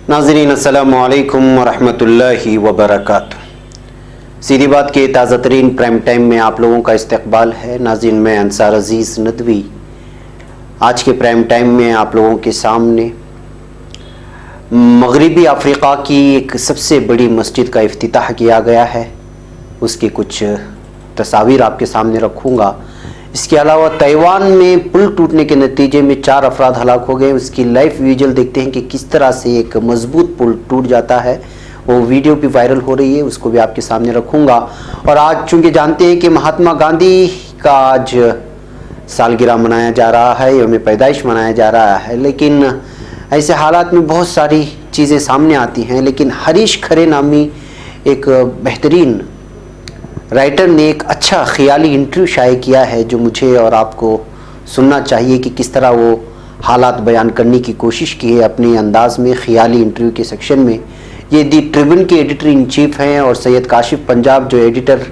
नाज़रीन अस्सलामु अलैकुम वरहमतुल्लाहि वबरकातुहू। सीधी बात के ताज़ा तरीन प्राइम टाइम में आप लोगों का इस्तकबाल है। नाज़रीन, मैं अंसार अज़ीज़ नदवी आज के प्राइम टाइम में आप लोगों के सामने मगरिबी अफ्रीका की एक सबसे बड़ी मस्जिद का इफ्तिताह किया गया है, उसकी कुछ तस्वीर आपके सामने रखूँगा। इसके अलावा ताइवान में पुल टूटने के नतीजे में 4 अफराद हलाक हो गए। उसकी लाइव विजुअल देखते हैं कि किस तरह से एक मजबूत पुल टूट जाता है। वो वीडियो भी वायरल हो रही है, उसको भी आपके सामने रखूँगा। और आज चूँकि जानते हैं कि महात्मा गांधी का आज सालगिरह मनाया जा रहा है, यौम पैदाइश मनाया जा रहा है, लेकिन ऐसे हालात में बहुत सारी चीज़ें सामने आती हैं। लेकिन हरीश खरे नामी एक बेहतरीन राइटर ने एक अच्छा ख्याली इंटरव्यू शाये किया है, जो मुझे और आपको सुनना चाहिए कि किस तरह वो हालात बयान करने की कोशिश की है अपने अंदाज में ख्याली इंटरव्यू के सेक्शन में। ये दी ट्रिब्यून के एडिटर इन चीफ हैं और सैयद काशिफ पंजाब जो editor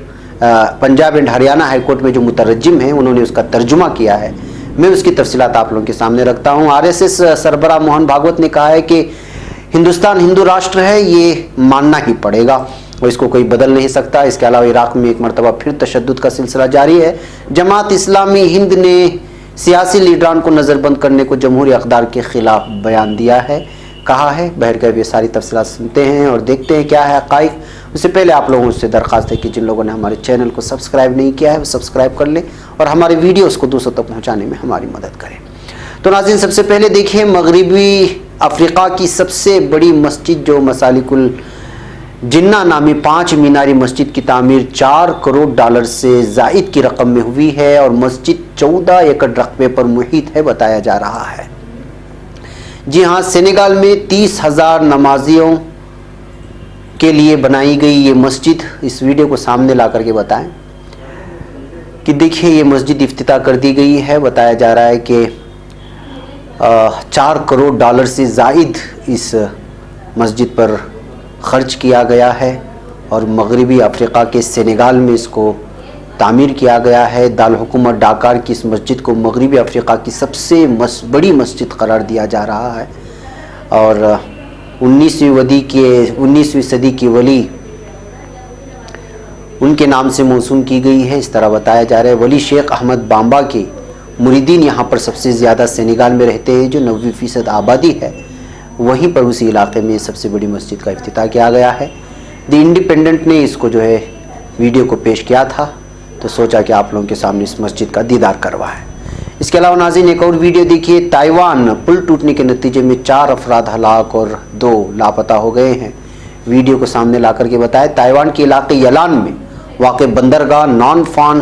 Punjab and Haryana high court में जो मुतरज्जिम हैं, उन्होंने उसका तर्जुमा किया है। मैं उसकी तफसीलात आप लोगों के सामने रखता हूँ। RSS सरबराह मोहन भागवत ने कहा है कि हिंदुस्तान हिंदू राष्ट्र है, ये मानना ही पड़ेगा और इसको कोई बदल नहीं सकता। इसके अलावा इराक़ में एक मरतबा फिर तशद्दुद का सिलसिला जारी है। जमात इस्लामी हिंद ने सियासी लीडरान को नज़रबंद करने को जमहूरी अक़दार के ख़िलाफ़ बयान दिया है, कहा है। बहरकैफ ये सारी तफसीलात सुनते हैं और देखते हैं क्या है हक़ाइक़। उससे पहले आप लोगों से दरख्वास्त है कि जिन लोगों ने हमारे चैनल को सब्सक्राइब नहीं किया है वो सब्सक्राइब कर लें और हमारे वीडियोस को दूसरों तक पहुंचाने में हमारी मदद करें। तो नाज़रीन, सबसे पहले देखिए मगरिबी अफ्रीका की सबसे बड़ी मस्जिद जो मसालिकुल जिन्ना नामी 5 मीनारी मस्जिद की तामीर 4 करोड़ डॉलर से ज़ायद की रकम में हुई है और मस्जिद 14 एकड़ रकबे पर मुहित है, बताया जा रहा है। जी हाँ, सेनेगाल में 30,000 नमाजियों के लिए बनाई गई ये मस्जिद। इस वीडियो को सामने ला करके बताएं कि देखिए ये मस्जिद इफ्तिताह कर दी गई है। बताया जा रहा है कि 4 करोड़ डॉलर से ज़ायद इस मस्जिद पर ख़र्च किया गया है और मगरिबी अफ्रीका के सेनेगाल में इसको तामीर किया गया है। दारुल हुकूमत डाकार की इस मस्जिद को मगरिबी अफ्रीका की सबसे बड़ी मस्जिद करार दिया जा रहा है और 19वीं सदी के वली उनके नाम से मौसूम की गई है। इस तरह बताया जा रहा है। वली शेख अहमद बाम्बा के मुरीदीन यहाँ पर सबसे ज़्यादा सेनेगाल में रहते हैं, जो 90% आबादी है। वहीं पर उसी इलाके में सबसे बड़ी मस्जिद का इफ्तिताह किया गया है। द इंडिपेंडेंट ने इसको जो है वीडियो को पेश किया था, तो सोचा कि आप लोगों के सामने इस मस्जिद का दीदार करवाएं। इसके अलावा नाज़रीन एक और वीडियो देखिए। ताइवान पुल टूटने के नतीजे में 4 अफराद हलाक और 2 लापता हो गए हैं। वीडियो को सामने ला करके बताया। ताइवान के इलाके यलान में वाक़ बंदरगाह नॉनफान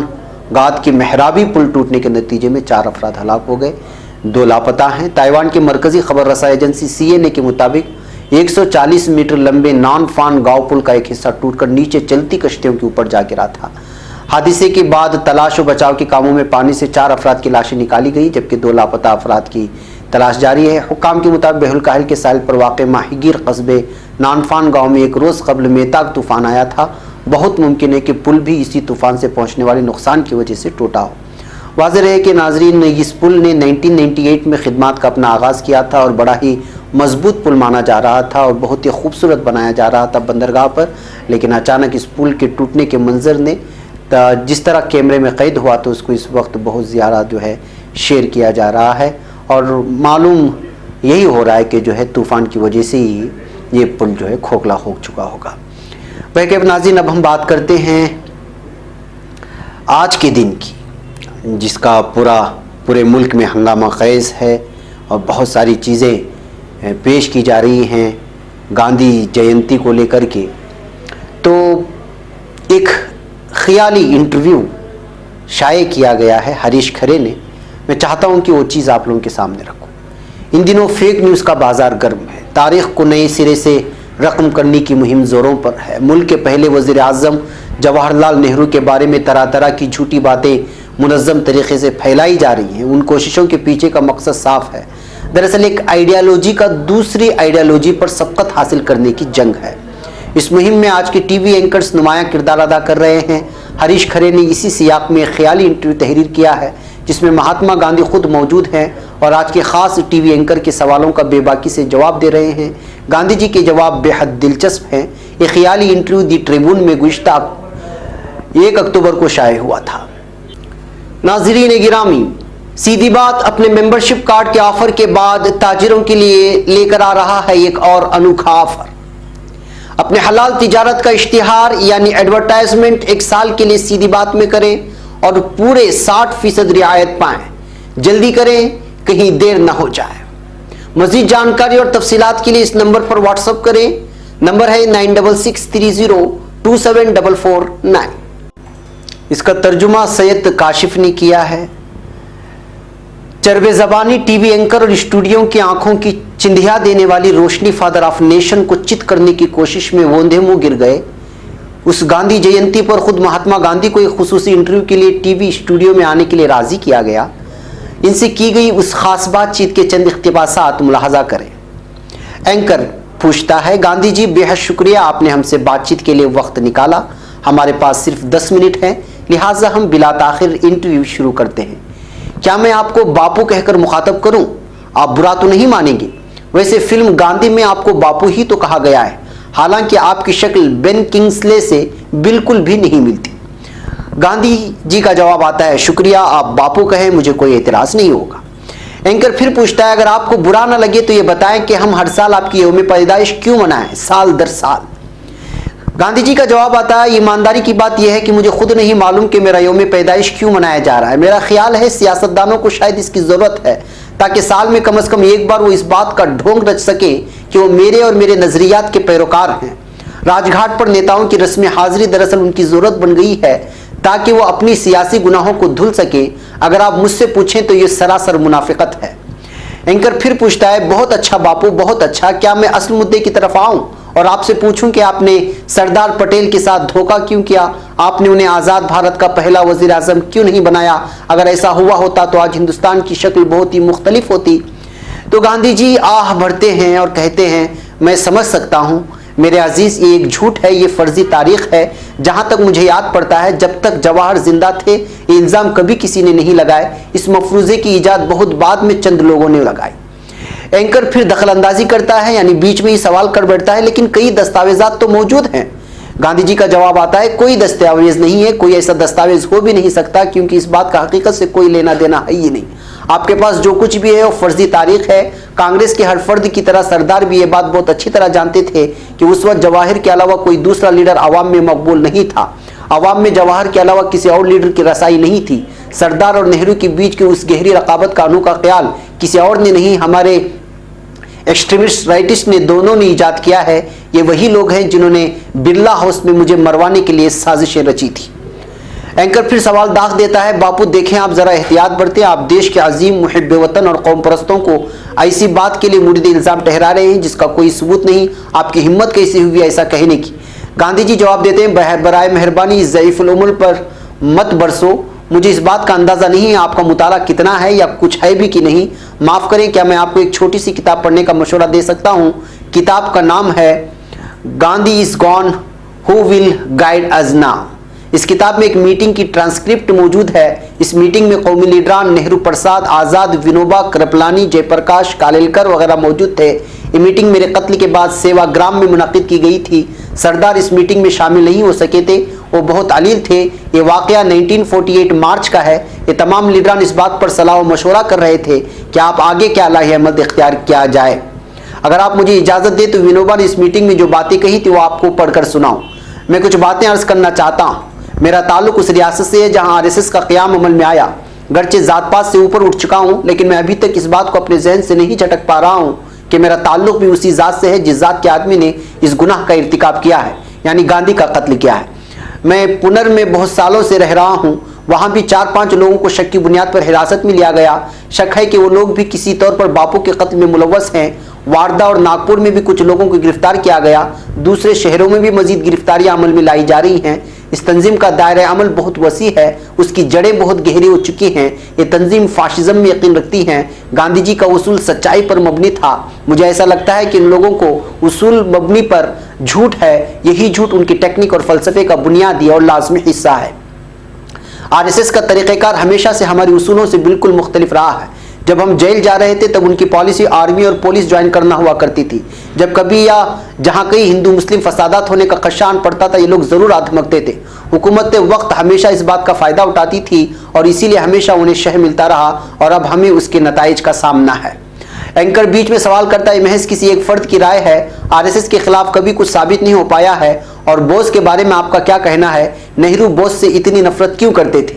गाद के महराबी पुल टूटने के नतीजे में 4 अफराद हलाक हो गए, 2 लापता हैं। ताइवान की मरकज़ी खबर रसा एजेंसी CNA के मुताबिक 140 मीटर लंबे नॉनफान गाँव पुल का एक हिस्सा टूटकर नीचे चलती कश्तियों के ऊपर जा गिरा था। हादसे के बाद तलाश और बचाव के कामों में पानी से 4 अफराद की लाशें निकाली गई, जबकि 2 लापता अफराद की तलाश जारी है। हुक्काम के मुताबिक बहरुल काहिल के साहिल पर वाक़ माहीगीर कस्बे नानफान गाँव में एक रोज़ कबल मेताक तूफ़ान आया था। बहुत मुमकिन है कि पुल भी इसी तूफ़ान से पहुँचने वाले नुकसान की वजह से टूटा हो। वाज़ेह है कि नाज़रीन इस पुल ने 1998 में खिदमात का अपना आगाज़ किया था और बड़ा ही मजबूत पुल माना जा रहा था और बहुत ही खूबसूरत बनाया जा रहा था बंदरगाह पर। लेकिन अचानक इस पुल के टूटने के मंजर ने जिस तरह कैमरे में कैद हुआ तो उसको इस वक्त बहुत ज़्यादा जो है शेयर किया जा रहा है और मालूम यही हो रहा है कि जो है तूफ़ान की वजह से ही ये पुल जो है खोखला हो चुका होगा। वह नाज़रीन, अब हम बात करते हैं आज के दिन की, जिसका पूरे मुल्क में हंगामा ख़ैज़ है और बहुत सारी चीज़ें पेश की जा रही हैं गांधी जयंती को लेकर के। तो एक ख़याली इंटरव्यू शाये किया गया है हरीश खरे ने। मैं चाहता हूं कि वो चीज़ आप लोगों के सामने रखूं। इन दिनों फेक न्यूज़ का बाज़ार गर्म है। तारीख़ को नए सिरे से रकम करने की मुहिम ज़ोरों पर है। मुल्क के पहले वज़ीर आज़म जवाहरलाल नेहरू के बारे में तरह तरह की झूठी बातें मुनज़्ज़म तरीक़े से फैलाई जा रही हैं। उन कोशिशों के पीछे का मकसद साफ है। दरअसल एक आइडियालॉजी का दूसरी आइडियालॉजी पर सबकत हासिल करने की जंग है। इस मुहिम में आज के टीवी एंकर्स नुमायां किरदार अदा कर रहे हैं। हरीश खरे ने इसी सियाक में ख्याली इंटरव्यू तहरीर किया है जिसमें महात्मा गांधी खुद मौजूद हैं और आज के खास टीवी एंकर के सवालों का बेबाकी से जवाब दे रहे हैं। गांधी जी के जवाब बेहद दिलचस्प हैं। एक ख्याली इंटरव्यू दी ट्रिब्यून में गुज़िश्ता 1 अक्टूबर को शाये हुआ था। नाज़रीन गिरामी, सीधी बात अपने मेंबरशिप कार्ड के ऑफर के बाद ताजिरों के लिए लेकर आ रहा है एक और अनोखा ऑफर। अपने हलाल तिजारत का इश्तिहार यानी एडवर्टाइजमेंट 1 साल के लिए सीधी बात में करें और पूरे 60% रियायत पाएं। जल्दी करें, कहीं देर ना हो जाए। मजीद जानकारी और तफसीलात के लिए इस नंबर पर व्हाट्सएप करें। नंबर है 9663027449। इसका तर्जुमा सैयद काशिफ ने किया है। चरबे ज़बानी टीवी एंकर और स्टूडियो की आंखों की चिंधिया देने वाली रोशनी फादर ऑफ नेशन को चित करने की कोशिश में वोंधे मुंह गिर गए। उस गांधी जयंती पर खुद महात्मा गांधी को एक खुसूसी इंटरव्यू के लिए टीवी स्टूडियो में आने के लिए राजी किया गया। इनसे की गई उस खास बातचीत के चंद इख्तिबासात मुलाहजा करें। एंकर पूछता है, गांधी जी बेहद शुक्रिया, आपने हमसे बातचीत के लिए वक्त निकाला। हमारे पास सिर्फ 10 मिनट हैं, लिहाजा हम बिला ताखिर इंटरव्यू शुरू करते हैं। क्या मैं आपको बापू कहकर मुखातब करूं? आप बुरा तो नहीं मानेंगे? वैसे फिल्म गांधी में आपको बापू ही तो कहा गया है, हालांकि आपकी शक्ल बेन किंग्सले से बिल्कुल भी नहीं मिलती। गांधी जी का जवाब आता है, शुक्रिया, आप बापू कहें, मुझे कोई एतराज नहीं होगा। एंकर फिर पूछता है, अगर आपको बुरा ना लगे तो ये बताएं कि हम हर साल आपकी यौम पैदाइश क्यों मनाएं, साल दर साल। गांधी जी का जवाब आता है, ईमानदारी की बात यह है कि मुझे खुद नहीं मालूम कि मेरा यौम पैदाइश क्यों मनाया जा रहा है। मेरा ख्याल है सियासतदानों को शायद इसकी ज़रूरत है ताकि साल में कम से कम एक बार वो इस बात का ढोंग रच सके कि वो मेरे और मेरे नज़रियात के पैरोकार हैं। राजघाट पर नेताओं की रस्म हाजिरी दरअसल उनकी ज़रूरत बन गई है ताकि वो अपनी सियासी गुनाहों को धुल सके। अगर आप मुझसे पूछें तो ये सरासर मुनाफिकत है। एंकर फिर पूछता है, बहुत अच्छा बापू, बहुत अच्छा, क्या मैं असल मुद्दे की तरफ आऊं और आपसे पूछूं कि आपने सरदार पटेल के साथ धोखा क्यों किया? आपने उन्हें आज़ाद भारत का पहला वज़ीर आज़म क्यों नहीं बनाया? अगर ऐसा हुआ होता तो आज हिंदुस्तान की शक्ल बहुत ही मुख्तलिफ होती। तो गांधी जी आह भरते हैं और कहते हैं, मैं समझ सकता हूँ मेरे अजीज़, ये एक झूठ है, ये फर्जी तारीख है। जहाँ तक मुझे याद पड़ता है, जब तक जवाहर जिंदा थे ये इल्ज़ाम कभी किसी ने नहीं लगाए। इस मफरूज़े की ईजाद बहुत बाद में चंद लोगों ने लगाई। एंकर फिर दखल अंदाजी करता है, यानी बीच में ही सवाल कर बैठता है, लेकिन कई दस्तावेजात तो मौजूद हैं। गांधी जी का जवाब आता है, कोई दस्तावेज नहीं है, कोई ऐसा दस्तावेज हो भी नहीं सकता, क्योंकि इस बात का हकीकत से कोई लेना देना है ही नहीं। आपके पास जो कुछ भी है वो फर्जी तारीख है। कांग्रेस के हर फर्द की तरह सरदार भी ये बात बहुत अच्छी तरह जानते थे कि उस वक्त जवाहर के अलावा कोई दूसरा लीडर आवाम में मकबूल नहीं था। आवाम में जवाहर के अलावा किसी और लीडर की रसाई नहीं थी। सरदार और नेहरू के बीच की उस गहरी रकाबत का अनोखा ख्याल किसी और ने नहीं, हमारे एक्सट्रीमिस्ट राइटिस्ट ने दोनों ने ईजाद किया है। ये वही लोग हैं जिन्होंने बिरला हाउस में मुझे मरवाने के लिए साजिशें रची थी। एंकर फिर सवाल दाग देता है, बापू देखें, आप जरा एहतियात बरतें। आप देश के अजीम मुहिब वतन और कौम परस्तों को ऐसी बात के लिए मुरीद इल्ज़ाम ठहरा रहे हैं जिसका कोई सबूत नहीं। आपकी हिम्मत कैसी हुई ऐसा कहने की? गांधी जी जवाब देते हैं, बराए मेहरबानी इस ज़ईफ़ुल उम्र पर मत बरसो। मुझे इस बात का अंदाज़ा नहीं है आपका मुताला कितना है या कुछ है भी कि नहीं। माफ़ करें, क्या मैं आपको एक छोटी सी किताब पढ़ने का मशवरा दे सकता हूँ? किताब का नाम है Gandhi is gone, who will guide us now. इस किताब में एक मीटिंग की ट्रांसक्रिप्ट मौजूद है। इस मीटिंग में कौमी लीडरान नेहरू प्रसाद आज़ाद, विनोबा, कृपलानी, जयप्रकाश, कालेलकर वगैरह मौजूद थे। ये मीटिंग मेरे कत्ल के बाद सेवाग्राम में मुनक़िद की गई थी। सरदार इस मीटिंग में शामिल नहीं हो सके थे, वो बहुत अलील थे। ये वाक़या 1948 मार्च का है। ये तमाम लीडरान इस बात पर सलाह व मशवरा कर रहे थे कि आप आगे क्या लाहेअमल इख्तियार किया जाए। अगर आप मुझे इजाज़त दें तो विनोबा ने इस मीटिंग में जो बातें कही थी वो आपको पढ़कर सुनाऊं। मैं कुछ बातें अर्ज़ करना चाहता हूँ। मेरा ताल्लुक उस रियासत से है जहाँ RSS का क़याम अमल में आया। गर्चे ज़ात पात से ऊपर उठ चुका हूँ, लेकिन मैं अभी तक इस बात को अपने जहन से नहीं झटक पा रहा हूँ कि मेरा ताल्लुक भी उसी ज़ात से है जिस ज़ात के आदमी ने इस गुनाह का इर्तिकाब किया है, यानी गांधी का कत्ल किया है। मैं पुनर में बहुत सालों से रह रहा हूँ। वहाँ भी 4-5 लोगों को शक की बुनियाद पर हिरासत में लिया गया। शक है कि वो लोग भी किसी तौर पर बापू के कत्ल में मुलव्वस हैं। वारदा और नागपुर में भी कुछ लोगों को गिरफ्तार किया गया। दूसरे शहरों में भी मजीद गिरफ्तारियां अमल में लाई जा रही हैं। इस तंजीम का दायरा अमल बहुत वसी है, उसकी जड़ें बहुत गहरी हो चुकी हैं। ये तंजीम फाशिज्म में यकीन रखती हैं। गांधी जी का उसूल सच्चाई पर मबनी था। मुझे ऐसा लगता है कि इन लोगों को उसूल मबनी पर झूठ है। यही झूठ उनकी टेक्निक और फ़लसफ़े का बुनियादी और लाजमी हिस्सा है। आरएसएस का तरीक़ेकार हमेशा से हमारी उसूलों से बिल्कुल मुख्तलिफ रहा है। जब हम जेल जा रहे थे तब उनकी पॉलिसी आर्मी और पुलिस ज्वाइन करना हुआ करती थी। जब कभी या जहां कहीं हिंदू मुस्लिम फसादात होने का खदशान पड़ता था, ये लोग जरूर आधमकते थे। हुकूमत वक्त हमेशा इस बात का फायदा उठाती थी और इसीलिए हमेशा उन्हें शह मिलता रहा और अब हमें उसके नताइज का सामना है। एंकर बीच में सवाल करता है, महज किसी एक फर्द की राय है, आरएसएस के खिलाफ कभी कुछ साबित नहीं हो पाया है और बोस के बारे में आपका क्या कहना है? नेहरू बोस से इतनी नफरत क्यों करते थे?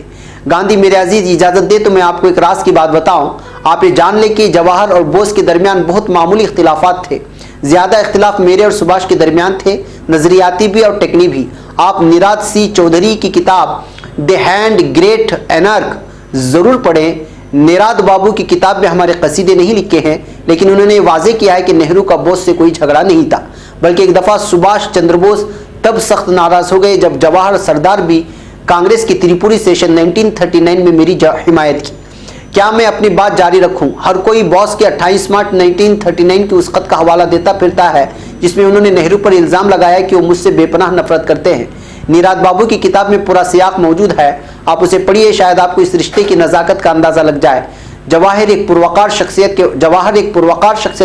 गांधी मेरे अजीज इजाजत दे तो मैं आपको एक राज की बात बताऊं। आप ये जान ले कि जवाहर और बोस के दरमियान बहुत मामूली इख्तिलाफात थे। ज्यादा इख्तिलाफ मेरे और सुभाष के दरमियान थे, नजरियाती भी और टेक्नी भी। आप निराद सी चौधरी की किताब द हैंड ग्रेट एनर्क जरूर पढ़ें। निराद बाबू की किताब में हमारे कसीदे नहीं लिखे हैं, लेकिन उन्होंने वाजे किया है कि नेहरू का बोस से कोई झगड़ा नहीं था, बल्कि एक दफा सुभाष चंद्र बोस तब सख्त नाराज हो गए जब जवाहर सरदार भी कांग्रेस की त्रिपुरी सेशन 1939 में मेरी हिमायत की। क्या मैं अपनी बात जारी रखूं? हर कोई बॉस के 28 मार्च 1939 की उस खत का हवाला देता फिरता है जिसमें उन्होंने नेहरू पर इल्जाम लगाया कि वो मुझसे बेपनाह नफरत करते हैं। निराद बाबू की किताब में पूरा सियाक मौजूद है, आप उसे पढ़िए, शायद आपको इस रिश्ते की नज़ाकत का अंदाजा लग जाए। जवाहर एक पुरवकार शख्सियत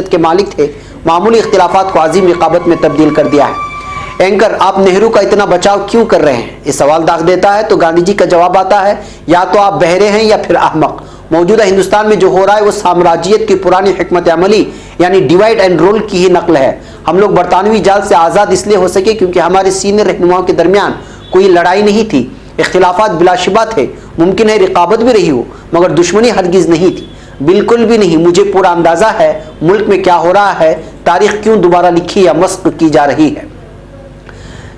के मालिक थे, मामूली इख्तिलाफात को अजीम इकाबत में तब्दील कर दिया है। एंकर, आप नेहरू का इतना बचाव क्यों कर रहे हैं? ये सवाल दाग देता है तो गांधी जी का जवाब आता है, या तो आप बहरे हैं या फिर अहमक। मौजूदा हिंदुस्तान में जो हो रहा है वो साम्राज्यियत की पुरानी हिकमत अमली यानी डिवाइड एंड रूल की ही नकल है। हम लोग बरतानवी जाल से आज़ाद इसलिए हो सके क्योंकि हमारे सीनियर रहनुमाओं के दरमियान कोई लड़ाई नहीं थी। इख्तिलाफात बिलाशिबा थे, मुमकिन है रिकाबत भी रही हो, मगर दुश्मनी हरगिज नहीं थी, बिल्कुल भी नहीं। मुझे पूरा अंदाजा है मुल्क में क्या हो रहा है, तारीख क्यों दोबारा लिखी या मस्क की जा रही है।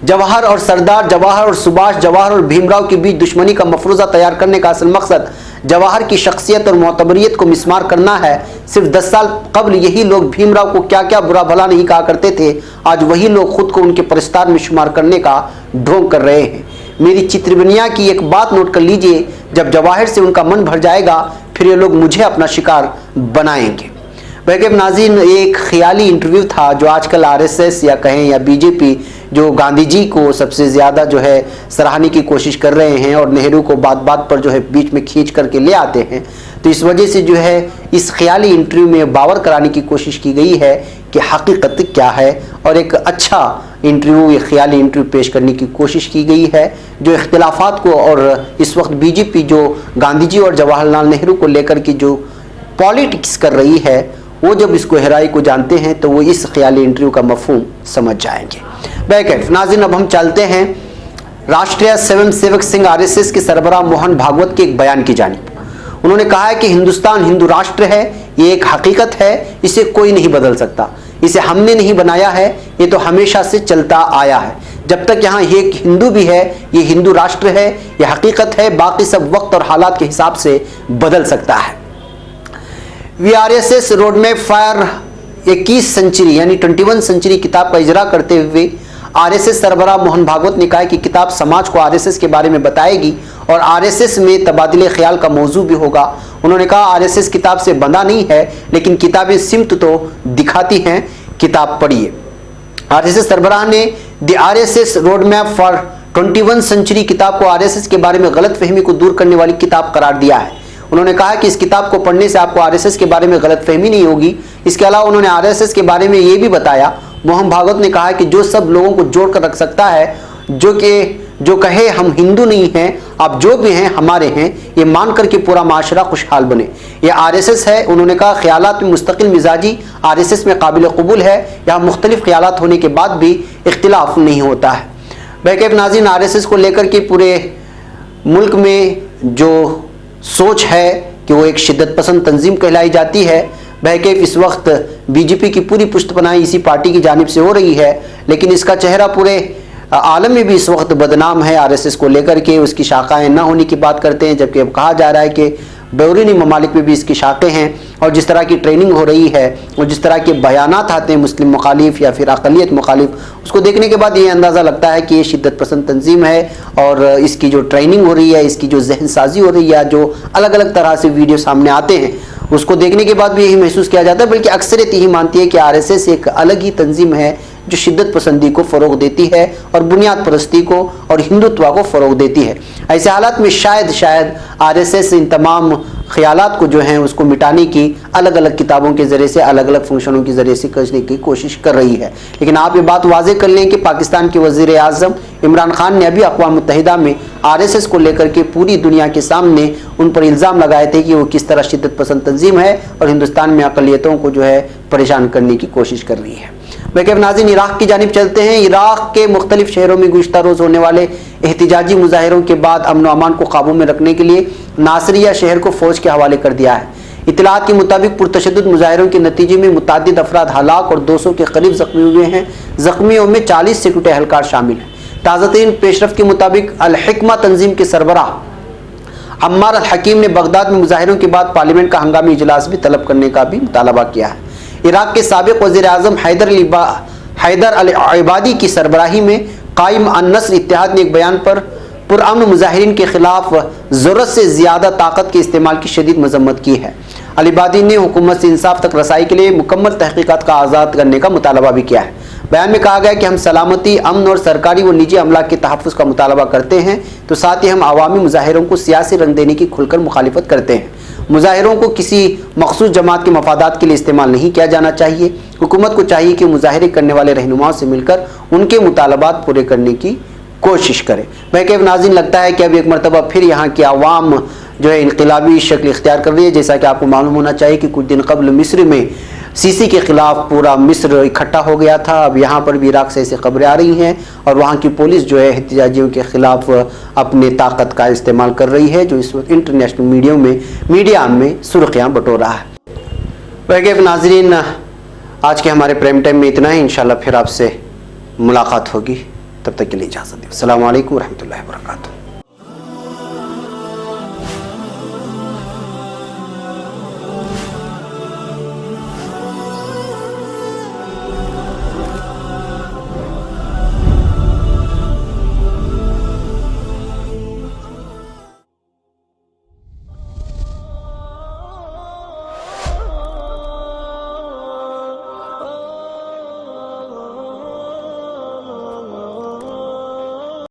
जवाहर और सरदार, जवाहर और सुभाष, जवाहर और भीमराव के बीच दुश्मनी का मफरूजा तैयार करने का असल मकसद जवाहर की शख्सियत और मोतबरियत को मिसमार करना है। सिर्फ 10 साल कबल यही लोग भीमराव को क्या क्या बुरा भला नहीं कहा करते थे, आज वही लोग खुद को उनके परिस्तार में शुमार करने का ढोंग कर रहे हैं। मेरी चित्रबनिया की एक बात नोट कर लीजिए, जब जवाहर से उनका मन भर जाएगा फिर ये लोग मुझे अपना शिकार बनाएंगे। वैकब नाज़रीन, एक ख्याली इंटरव्यू था जो आजकल आरएसएस या कहें या बीजेपी जो गांधी जी को सबसे ज़्यादा जो है सराहने की कोशिश कर रहे हैं और नेहरू को बात बात पर जो है बीच में खींच करके ले आते हैं, तो इस वजह से जो है इस ख्याली इंटरव्यू में बावर कराने की कोशिश की गई है कि हकीकत क्या है और एक अच्छा इंटरव्यू, ये ख्याली इंटरव्यू पेश करने की कोशिश की गई है जो इख्तिलाफात को और इस वक्त बीजेपी जो गांधी जी और जवाहरलाल नेहरू को लेकर की जो पॉलिटिक्स कर रही है, वो जब इस गहराई को जानते हैं तो वो इस ख्याली इंटरव्यू का मफहूम समझ जाएंगे। बैकफ नाज़रीन, अब हम चलते हैं राष्ट्रीय स्वयं सेवक संघ आरएसएस के सरबराह मोहन भागवत के एक बयान की जानिब। उन्होंने कहा है कि हिंदुस्तान हिंदू राष्ट्र है, ये एक हकीकत है, इसे कोई नहीं बदल सकता, इसे हमने नहीं बनाया है, ये तो हमेशा से चलता आया है। जब तक यहाँ ये हिंदू भी है, ये हिंदू राष्ट्र है, ये हकीकत है, बाकी सब वक्त और हालात के हिसाब से बदल सकता है। वीआरएसएस रोड मैप फॉर 21 सेंचुरी यानी 21 सेंचुरी किताब का इजरा करते हुए आरएसएस सरबराह मोहन भागवत ने कहा कि किताब समाज को आरएसएस के बारे में बताएगी और आरएसएस में तबादले ख्याल का मौजू भी होगा। उन्होंने कहा, आरएसएस किताब से बंधा नहीं है, लेकिन किताबें सिमत तो दिखाती हैं, किताब पढ़िए। आरएसएस सरबराह ने the RSS road map for 21 century किताब को आरएसएस के बारे में गलतफहमी को दूर करने वाली किताब करार दिया है। उन्होंने कहा कि इस किताब को पढ़ने से आपको आरएसएस के बारे में गलतफहमी नहीं होगी। इसके अलावा उन्होंने आरएसएस के बारे में ये भी बताया, मोहन भागवत ने कहा कि जो सब लोगों को जोड़ कर रख सकता है, जो कहे हम हिंदू नहीं हैं, आप जो भी हैं हमारे हैं, ये मान कर के पूरा माशरा खुशहाल बने, ये आरएसएस है। उन्होंने कहा, ख्यालात में मुस्तकिल मिजाजी आरएसएस में काबिल कबूल है, यहाँ मुख्तलिफ ख्यालात होने के बाद भी इख्तिलाफ नहीं होता है। बैकअप नाज़रीन, आरएसएस को लेकर के पूरे मुल्क में जो सोच है कि वो एक शिद्दत पसंद तंजीम कहलाई जाती है। बहरकैफ इस वक्त बीजेपी की पूरी पुष्टपनाही इसी पार्टी की जानिब से हो रही है, लेकिन इसका चेहरा पूरे आलम में भी इस वक्त बदनाम है। आरएसएस को लेकर के उसकी शाखाएं न होने की बात करते हैं, जबकि अब कहा जा रहा है कि बैरूनी ममालिक में भी इसकी शाखें हैं और जिस तरह की ट्रेनिंग हो रही है और जिस तरह के बयानात आते हैं मुस्लिम मुखालिफ या फिर अक़लियत मुखालिफ, उसको देखने के बाद ये अंदाज़ा लगता है कि ये शिद्दत पसंद तंजीम है और इसकी जो ट्रेनिंग हो रही है, इसकी जो जहन साजी हो रही है, जो अलग अलग तरह से वीडियो सामने आते हैं, उसको देखने के बाद भी यही महसूस किया जाता है, बल्कि अक्सरियत यही मानती है कि आरएसएस एक अलग ही तंजीम है जो शिद्दत पसंदी को फ़रोग देती है और बुनियाद परस्ती को और हिंदुत्व को फ़रोग देती है। ऐसे हालात में शायद आरएसएस इन तमाम ख्यालात को जो हैं उसको मिटाने की अलग अलग किताबों के ज़रिए से, अलग अलग फंक्शनों के ज़रिए से करने की कोशिश कर रही है। लेकिन आप ये बात वाज़े कर लें कि पाकिस्तान के वज़ीर आज़म इमरान खान ने अभी अक़वाम मुत्तहिदा में आरएसएस को लेकर के पूरी दुनिया के सामने उन पर इल्ज़ाम लगाए थे कि वो किस तरह शिद्दत पसंद तंजीम है और हिंदुस्तान में अक़लियतों को जो है परेशान करने की कोशिश कर रही है। बेकैफ नाज़रीन, इराक़ की जानिब चलते हैं। इराक़ के मुख्तलिफ शहरों में गुज़िश्ता रोज़ होने वाले एहतिजाजी मुजाहिरों के बाद अमन व अमान को काबू में रखने के लिए नासरिया शहर को फ़ौज के हवाले कर दिया है। इत्तलात के मुताबिक पुरतशद्दुद मुजाहिरों के नतीजे में मुतअद्दिद अफराद हलाक और 200 के करीब ज़ख्मी हुए हैं। ज़ख्मियों में 40 सिक्योरिटी एहलकार शामिल हैं। ताज़ा तरीन पेशरफ के मुताबिक अल हिकमा तंजीम के सरबराह अम्मार अल हकीम ने बगदाद में मुजाहिरों के बाद पार्लियामेंट का हंगामी इजलास भी तलब करने का भी मुतालबा किया है। इराक़ के साबिक़ वज़ीर आज़म हैदर अल इबादी की सरबराही में कायम अन-नस्र इत्तेहाद ने एक बयान पर पुरअमन मुजाहिरीन के खिलाफ ज़रूरत से ज़्यादा ताकत के इस्तेमाल की शदीद मज़म्मत की है। अल इबादी ने हुकूमत से इंसाफ तक रसाई के लिए मुकम्मल तहक़ीक़ात का आज़ाद करने का मुतालबा भी किया है। बयान में कहा गया कि हम सलामती, अमन और सरकारी व निजी अमला के तहफ़्फ़ुज़ का मुतालबा करते हैं, तो साथ ही हम अवामी मुजाहिरों को सियासी रंग देने की खुलकर मुखालिफत करते हैं। मुजाहिरों को किसी मखसूस जमात के मफादात के लिए इस्तेमाल नहीं किया जाना चाहिए। हुकूमत को चाहिए कि मुजाहिरे करने वाले रहनुमाओं से मिलकर उनके मुतालबात पूरे करने की कोशिश करें। बेकैफ नाज़रीन, लगता है कि अब एक मरतबा फिर यहाँ की आवाम जो है इनकलाबी शक्ल इख्तियार कर रही है। जैसा कि आपको मालूम होना चाहिए कि कुछ दिन कबल मिस्र में सीसी के खिलाफ पूरा मिस्र इकट्ठा हो गया था। अब यहाँ पर भी इराक़ से ऐसी खबरें आ रही हैं और वहाँ की पुलिस जो है एहतिजाजियों के खिलाफ अपने ताकत का इस्तेमाल कर रही है, जो इस वक्त इंटरनेशनल मीडिया में सुर्खियाँ बटोर रहा है। बेकैफ नाज़रीन, आज के हमारे प्राइम टाइम में इतना ही। इंशाल्लाह फिर आपसे मुलाकात होगी, तब तक के लिए इजाज़त दीजिए। अस्सलामु अलैकुम व रहमतुल्लाहि व बरकातुहू।